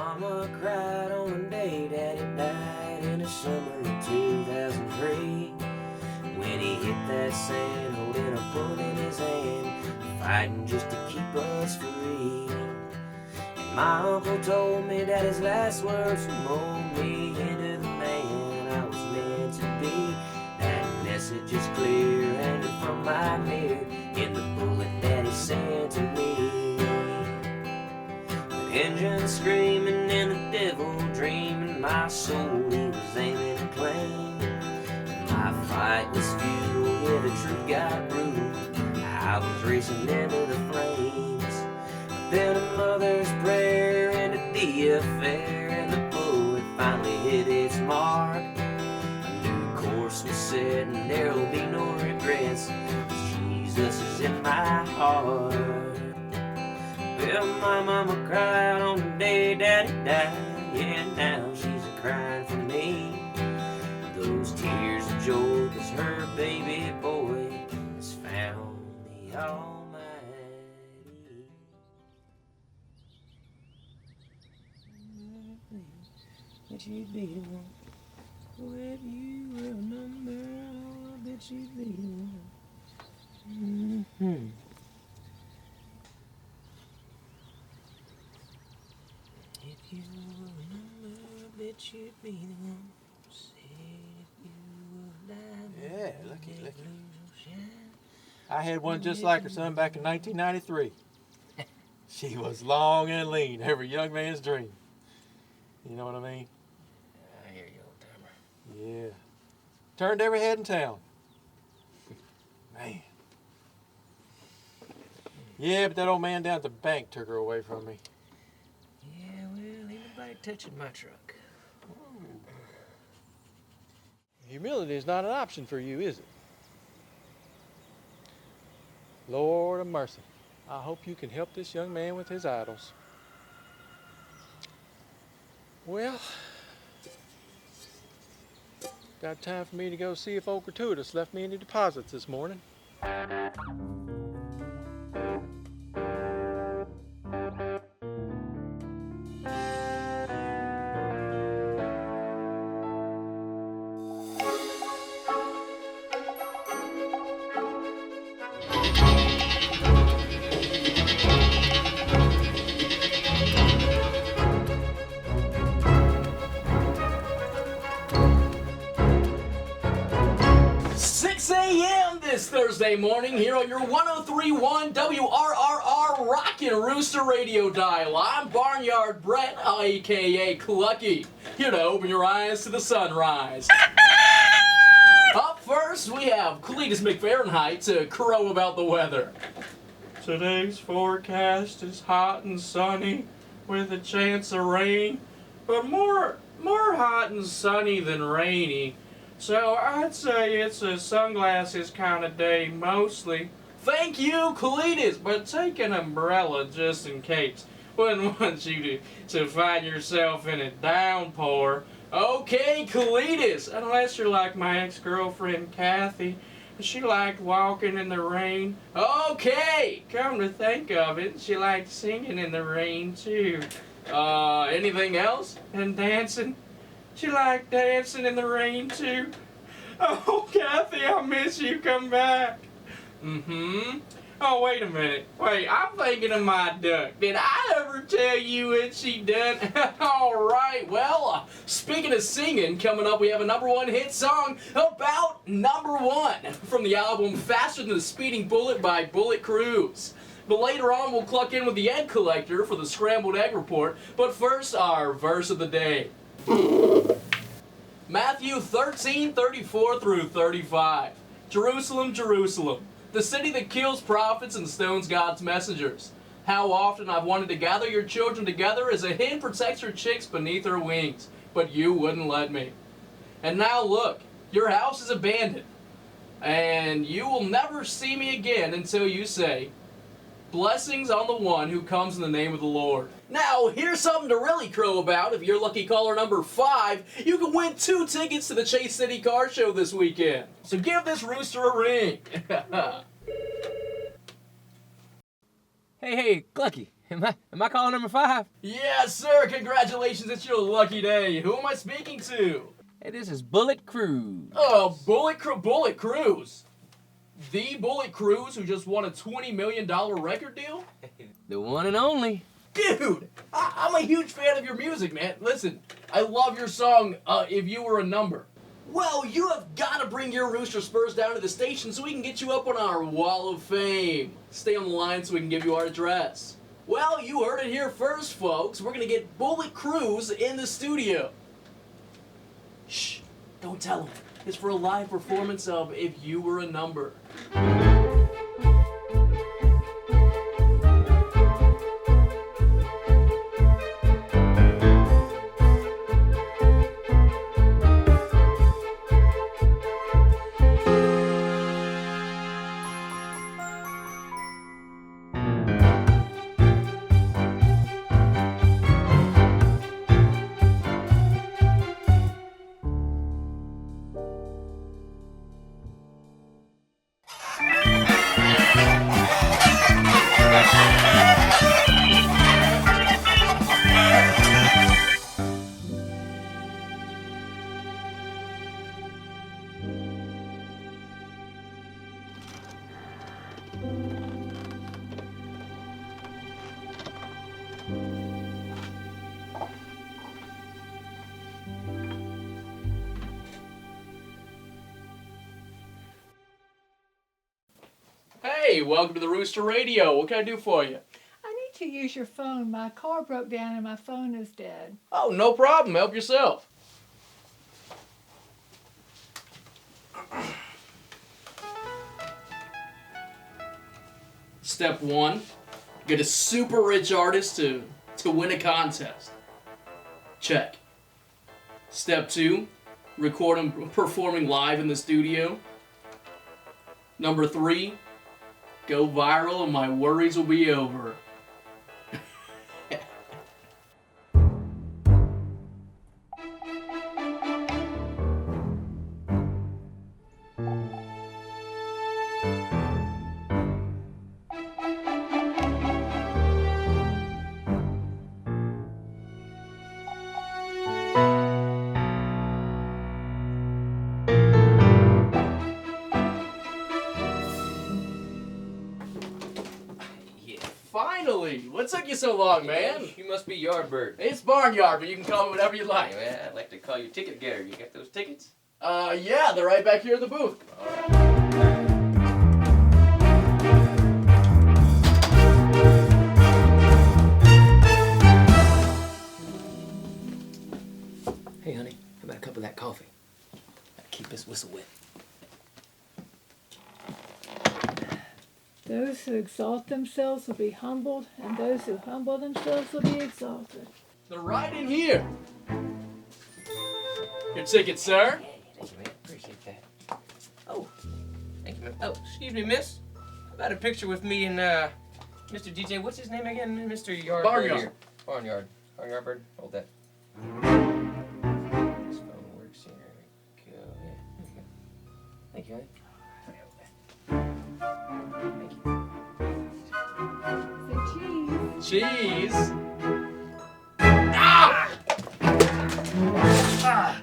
Mama cried on the day Daddy died in the summer of 2003. When he hit that sand, holding a bullet in his hand, fighting just to keep us free. And my uncle told me that his last words would mold me into the man I was meant to be. That message is clear, hanging from my mirror in the bullet that he sent to me. The engine screaming and the devil dreaming, my soul he was aiming to claim. My fight was futile, yeah, the truth got brutal. I was racing into the flames. But then a mother's prayer ended the affair, and the bullet finally hit its mark. A new course was set, and there'll be no regrets, 'cause Jesus is in my heart. Well, my mama cried on the day Daddy died, yeah, now she's a-crying for me. Those tears of joy, 'cause her baby boy has found the Almighty. Bet you'd be the one. If you were a number, I bet you'd be the one. If you were a number, I bet you'd be the one. Yeah, lucky. I had one just like her, son, back in 1993. She was long and lean, every young man's dream. You know what I mean? I hear you, old timer. Yeah. Turned every head in town. Man. Yeah, but that old man down at the bank took her away from me. Yeah, well, ain't nobody touching my truck. Humility is not an option for you, is it? Lord of mercy, I hope you can help this young man with his idols. Well, got time for me to go see if old Gratuitous left me any deposits this morning. This Thursday morning here on your 103.1 WRRR Rockin' Rooster radio dial. I'm Barnyard Brett, a.k.a. Plucky, here to open your eyes to the sunrise. Up first, we have Cletus McFahrenheit to crow about the weather. Today's forecast is hot and sunny with a chance of rain, but more hot and sunny than rainy. So I'd say it's a sunglasses kind of day mostly. Thank you, Cletus, But take an umbrella just in case. Wouldn't want you to find yourself in a downpour. Okay, Cletus. Unless you're like my ex-girlfriend Kathy. She liked walking in the rain. Okay. Come to think of it, she liked singing in the rain too. Anything else? And dancing. She liked dancing in the rain too. Oh, Kathy, I miss you. Come back. Mm-hmm. Oh, wait a minute. Wait, I'm thinking of my duck. Did I ever tell you what she done? All right, well, speaking of singing, coming up we have a #1 hit song about #1 from the album Faster Than the Speeding Bullet by Bullet Cruze. But later on we'll cluck in with the egg collector for the Scrambled Egg Report. But first, our verse of the day. Matthew 13:34 through 35. Jerusalem, Jerusalem, the city that kills prophets and stones God's messengers. How often I've wanted to gather your children together as a hen protects her chicks beneath her wings, but you wouldn't let me. And now look, your house is abandoned, and you will never see me again until you say, blessings on the one who comes in the name of the Lord. Now, here's something to really crow about. If you're lucky caller number 5, you can win 2 tickets to the Chase City Car Show this weekend. So give this rooster a ring. Hey, Clucky. Am I calling number 5? Yes, sir. Congratulations. It's your lucky day. Who am I speaking to? Hey, this is Bullet Cruze. Oh, Bullet Cruze. The Bullet Cruze who just won a $20 million record deal? The one and only. Dude, I'm a huge fan of your music, man. Listen, I love your song, If You Were a Number. Well, you have got to bring your Rooster Spurs down to the station so we can get you up on our Wall of Fame. Stay on the line so we can give you our address. Well, you heard it here first, folks. We're going to get Bullet Cruze in the studio. Shh, don't tell him. It's for a live performance of If You Were a Number. Hey, welcome to the Rooster Radio. What can I do for you? I need to use your phone. My car broke down and my phone is dead. Oh, no problem. Help yourself. Step 1, get a super rich artist to win a contest. Check. Step 2, record him performing live in the studio. Number 3, go viral and my worries will be over. Finally! What took you so long, man? You must be Yardbird. It's Barnyard, but you can call me whatever you like. Anyway, I'd like to call you ticket getter. You got those tickets? Yeah, they're right back here in the booth. Hey, honey, how about a cup of that coffee? Gotta keep this whistle wet. Those who exalt themselves will be humbled, and those who humble themselves will be exalted. They're right in here. Your ticket, sir. Hey, thank you, man. Appreciate that. Oh, thank you, man. Oh, excuse me, miss. How about a picture with me and, Mr. DJ, what's his name again? Mr. Yardbird Barnyard. here. Barnyard. Barnyard. Hold that. This phone works here. There we go. Yeah, there you go. Thank you, honey. Thank you. Say cheese. Cheese. Ah! Ah!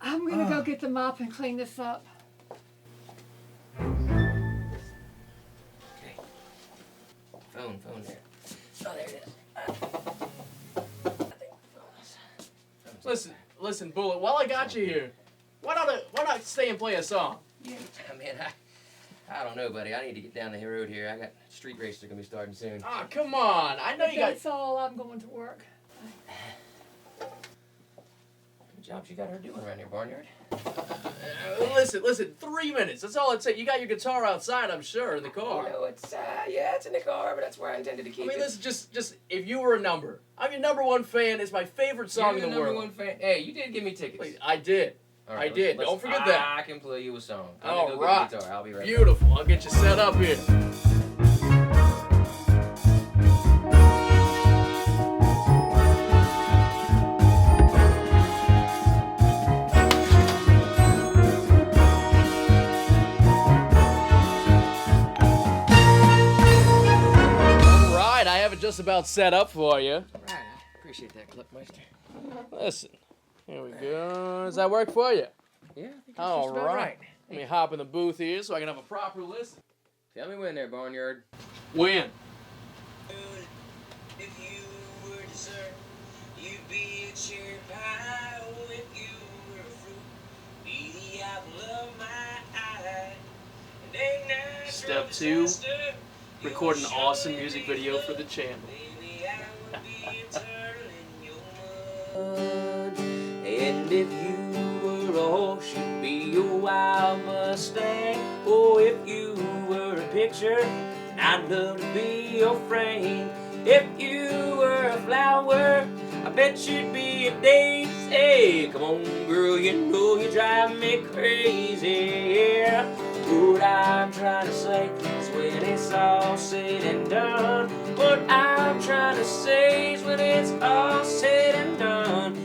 I'm gonna go get the mop and clean this up. Okay. Phone there. Oh, there it is. Listen, Bullet. While I got you here, why not stay and play a song? Man, I don't know, buddy. I need to get down the road here. I got street races are gonna be starting soon. Ah, come on. I know you got. That's all. I'm going to work. Good jobs you got her doing around here, Barnyard. Listen. 3 minutes. That's all it takes. You got your guitar outside, I'm sure, in the car. No, it's it's in the car, but that's where I intended to keep I mean, it. listen, just if you were a number. I'm your number one fan. It's my favorite song You're in the number world. one fan. Hey, you did give me tickets. Wait, I did. All I did. Don't forget that. I can play you a song. I'm All gonna go right. get the guitar. I'll be right back. Beautiful. I'll get you set up here. just about set up for you. Right, I appreciate that, Cluckmeister. Listen, here we go. Does that work for you? Yeah, I think that's All just about right. Let me hop in the booth here so I can have a proper listen. Tell me when there, Barnyard. When? If you were dessert, you'd be a cherry pie. Oh, if you were a fruit, be the apple of my eye. And ain't nothing Step 2, record an awesome music video for the channel. Baby, I would be a turtle in your mud. And if you were a horse, you'd be a wild Mustang. Oh, if you were a picture, I'd love to be your frame. If you were a flower, I bet you'd be a daisy. Hey, come on, girl, you know you drive me crazy. Yeah, what I'm trying to say is when it's all said and done. What I'm trying to say is when it's all said and done.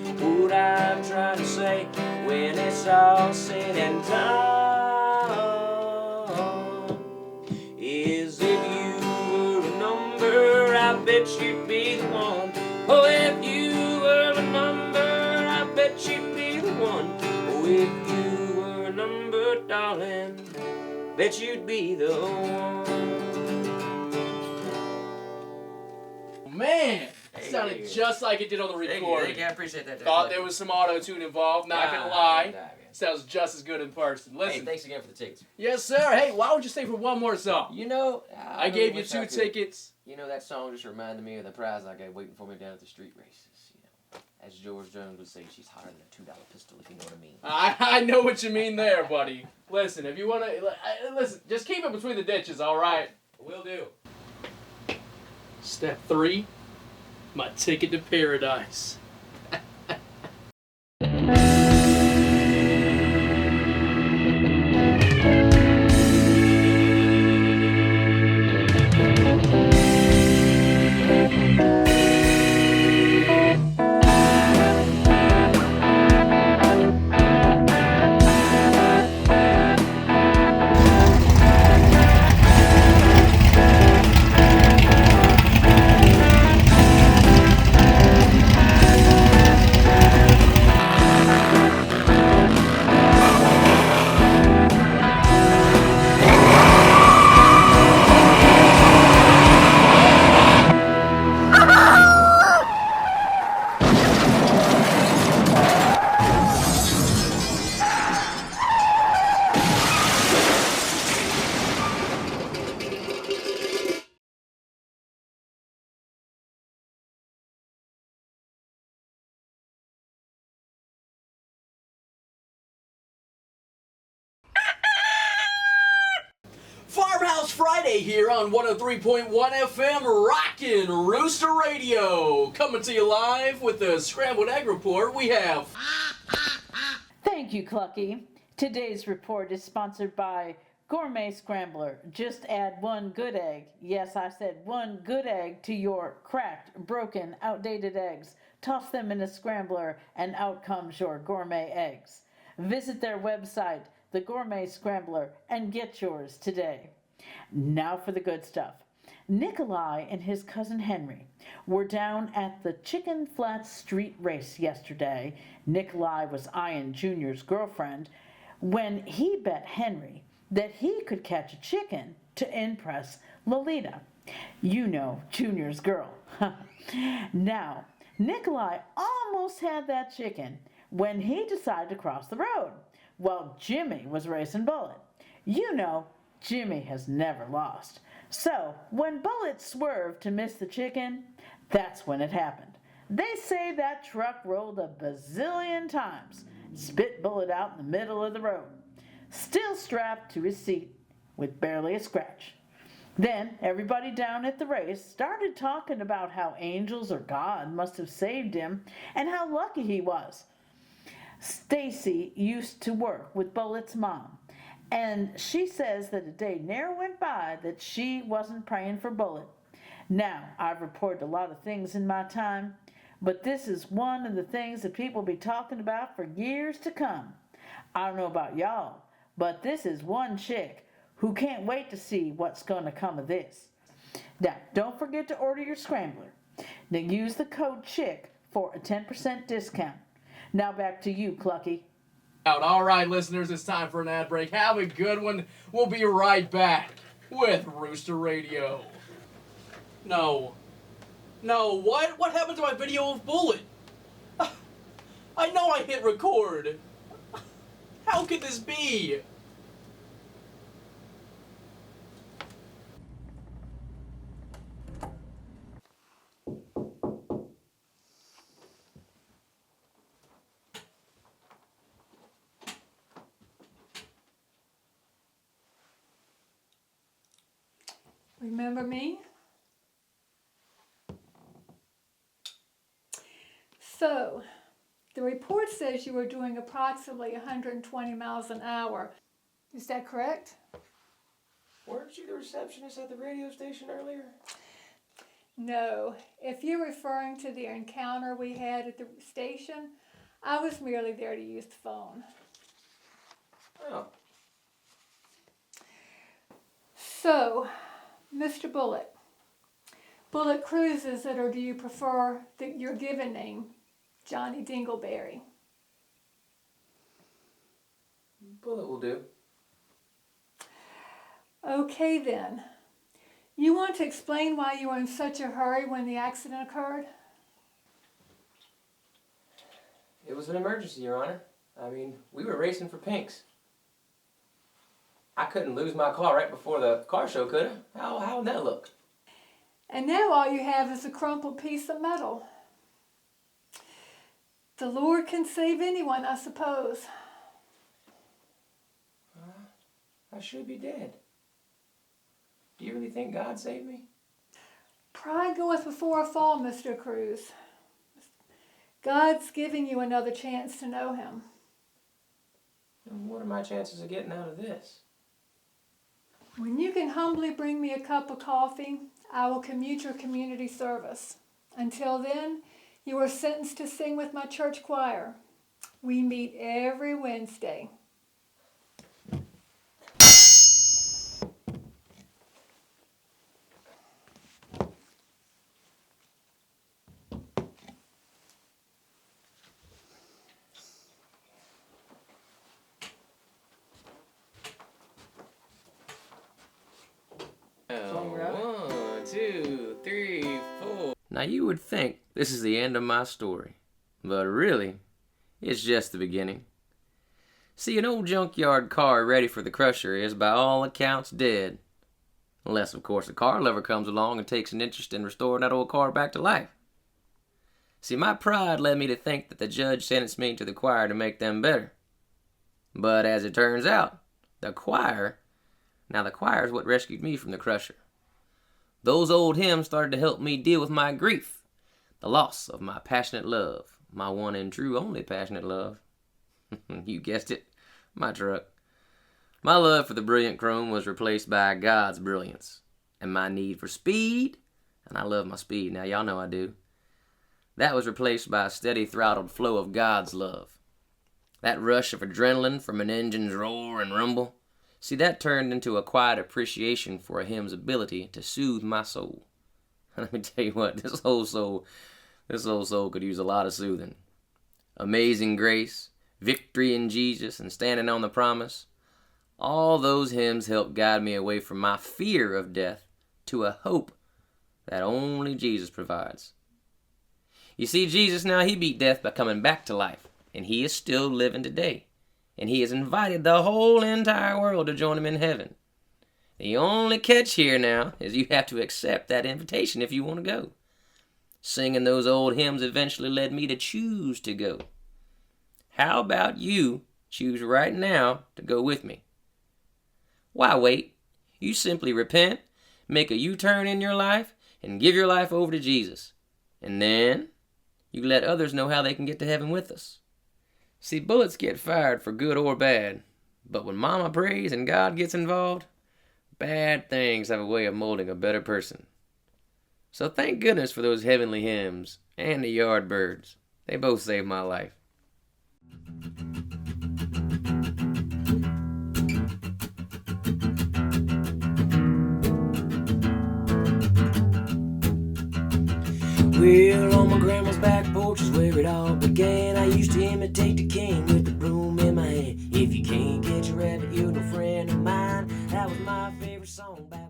What I'm trying to say when it's all said and done is if you were a number, I bet you'd be the one. Oh, if you were a number, I bet you'd be the one. Oh, if you were a number, darling, bet you'd be the one. Man, it Hey, sounded just like it did on the recording. Thank you, I appreciate that. Thought there was some auto-tune involved, not gonna lie. Sounds just as good in person. Hey, Listen. thanks again for the tickets. Yes, sir. Hey, why don't you stay for one more song? You know, I gave you 2 tickets. You know, that song just reminded me of the prize I got waiting for me down at the street races. You know, as George Jones would say, she's hotter than a $2 pistol, if you know what I mean. I know what you mean there, buddy. Listen, if you want to... Listen, just keep it between the ditches, all right? Will do. Step 3, my ticket to paradise. Farmhouse Friday here on 103.1 FM Rockin' Rooster Radio. Coming to you live with the Scrambled Egg Report. We have... Thank you, Clucky. Today's report is sponsored by Gourmet Scrambler. Just add 1 good egg. Yes, I said 1 good egg to your cracked, broken, outdated eggs. Toss them in a scrambler and out comes your gourmet eggs. Visit their website, The Gourmet Scrambler, and get yours today. Now for the good stuff. Nikolai and his cousin Henry were down at the Chicken Flats Street Race yesterday. Nikolai was eyeing Junior's girlfriend when he bet Henry that he could catch a chicken to impress Lolita. You know, Junior's girl. Now, Nikolai almost had that chicken when he decided to cross the road while Jimmy was racing Bullet. You know, Jimmy has never lost. So, when Bullet swerved to miss the chicken, that's when it happened. They say that truck rolled a bazillion times, spit Bullet out in the middle of the road, still strapped to his seat with barely a scratch. Then everybody down at the race started talking about how angels or God must have saved him and how lucky he was. Stacy used to work with Bullet's mom, and she says that a day never went by that she wasn't praying for Bullet. Now, I've reported a lot of things in my time, but this is one of the things that people will be talking about for years to come. I don't know about y'all, but this is one chick who can't wait to see what's going to come of this. Now, don't forget to order your scrambler. Now use the code CHICK for a 10% discount. Now back to you, Clucky. All right, listeners, it's time for an ad break. Have a good one. We'll be right back with Rooster Radio. No, what happened to my video of Bullet? I know I hit record. How could this be? Remember me? So, the report says you were doing approximately 120 miles an hour. Is that correct? Weren't you the receptionist at the radio station earlier? No. If you're referring to the encounter we had at the station, I was merely there to use the phone. Oh. So, Mr. Bullet Cruze is it, or do you prefer your given name, Johnny Dingleberry? Bullet will do. Okay then. You want to explain why you were in such a hurry when the accident occurred? It was an emergency, Your Honor. I mean, we were racing for pinks. I couldn't lose my car right before the car show, could I? How would that look? And now all you have is a crumpled piece of metal. The Lord can save anyone, I suppose. I should be dead. Do you really think God saved me? Pride goeth before a fall, Mr. Cruze. God's giving you another chance to know Him. And what are my chances of getting out of this? When you can humbly bring me a cup of coffee, I will commute your community service. Until then, you are sentenced to sing with my church choir. We meet every Wednesday. Songwriter. 1, 2, 3, 4. Now you would think this is the end of my story, but really, it's just the beginning. See, an old junkyard car ready for the crusher is by all accounts dead. Unless, of course, a car lover comes along and takes an interest in restoring that old car back to life. See, my pride led me to think that the judge sentenced me to the choir to make them better. But as it turns out, the choir is what rescued me from the crusher. Those old hymns started to help me deal with my grief, the loss of my passionate love, my one and true only passionate love. You guessed it, my truck. My love for the brilliant chrome was replaced by God's brilliance, and my need for speed, and I love my speed, now y'all know I do, that was replaced by a steady throttled flow of God's love. That rush of adrenaline from an engine's roar and rumble, see, that turned into a quiet appreciation for a hymn's ability to soothe my soul. Let me tell you what, this old soul could use a lot of soothing. Amazing Grace, Victory in Jesus, and Standing on the Promise, all those hymns helped guide me away from my fear of death to a hope that only Jesus provides. You see, Jesus now, he beat death by coming back to life, and he is still living today. And he has invited the whole entire world to join him in heaven. The only catch here now is you have to accept that invitation if you want to go. Singing those old hymns eventually led me to choose to go. How about you choose right now to go with me? Why wait? You simply repent, make a U-turn in your life, and give your life over to Jesus. And then you let others know how they can get to heaven with us. See, bullets get fired for good or bad, but when Mama prays and God gets involved, bad things have a way of molding a better person. So thank goodness for those heavenly hymns and the yard birds. They both saved my life. Well, on my grandma's back porch is where it all began. I used to imitate the king with the broom in my hand. If you can't catch a rabbit, you're no friend of mine. That was my favorite song back